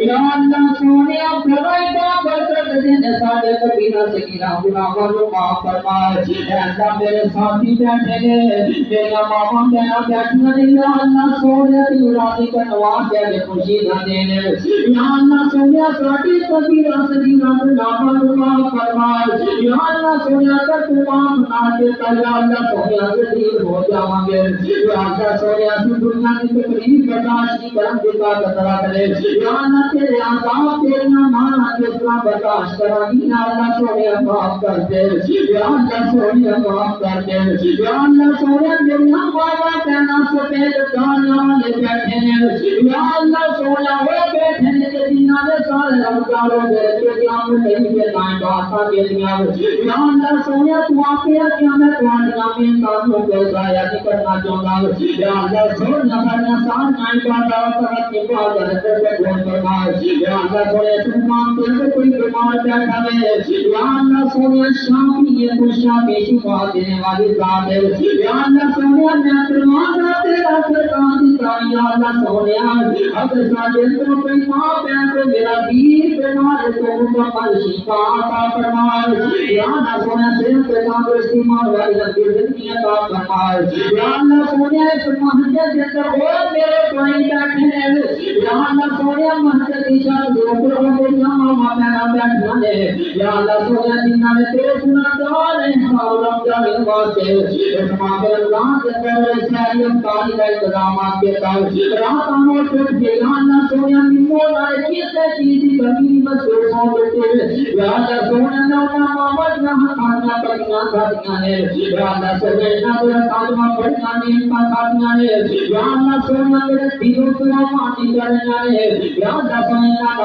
یا اللہ سونے فرمائے برکت دے سارے کبیرہ سگیرہ گناہوں کو معاف فرما اے اللہ میرے ساتھی بیٹھے گئے میرا ماما کہنا بیٹھنا نہیں یا اللہ سونے کی راضی کا نواز دے خوشی نہ دینے یا اللہ سونے ساتھی کبیرہ سگیرہ گناہوں کو معاف فرما یا اللہ سونے کا تو معاف نہ دیتا یا اللہ سونے سے دیر ہو جاؤں گے یا اللہ سونے سے دنیا کی تکلیف برداشت کی کرم دیتا قطرہ کرے یا اللہ تیرے عذاب تیرے مانا جس طرح برداشت کرانی یا اللہ سونے معاف کر دے یا اللہ سونے معاف کر دے یا اللہ سونے میری بابا کہنا سفید دانیاں والے بیٹھے ہیں یا اللہ سونے وہ بیٹھے ہیں کہ دینہ نے سارے رمضانوں دے کے قیام نہیں کے دائیں باتاں کے دیا یا اللہ سونے تو آپے کیا میں توانیاں میں کاموں کو ضائع نہیں کرنا چاہتا یا اللہ سونے فرنا سان نائی باتا وقت کی بات رکھتے سے گھوڑ فرمائے یا اللہ سونے سلمان کے کوئی بیمار بیٹھا ہے یا اللہ سونے شامی یہ تو شامی شفا دینے والی ذات ہے یا اللہ سونے میں فرمان تیرا سرکان دیتا یا اللہ سونے اگر ساجے تو کوئی ماں بہن کو میرا دیر بیمار تو مکمل شفا عطا فرمائے یا اللہ سونے صرف تندرستی مار والی لمبی زندگی عطا فرمائے یا اللہ سونے اس محجد کے اندر اور میرے بھائی بیٹھے ہیں یا اللہ سونے محجد کی شان دوپر ہوں گے یا ماما میرا بیٹھنا ہے یا اللہ سونے جنہاں نے تیرے گناہگار ہیں اور رمضان واسطے اس ماہ رمضان کے اندر ساری افطاری کا انتظامات کے ساتھ رات آمور چھوٹ کے یا اللہ سونے نمول آئے کسی چیز کی کمی محسوس ہو دیتے یا اللہ سونے نونا محمد نہ خانیاں پڑھیاں کھاتیاں ہیں یا اللہ سونے نہ تیرا کالمہ پڑھیاں نیمتا کھاتیاں ہیں یا اللہ سونے میرے دلوں کو مانی کرنا ہے یا اللہ سونے نہ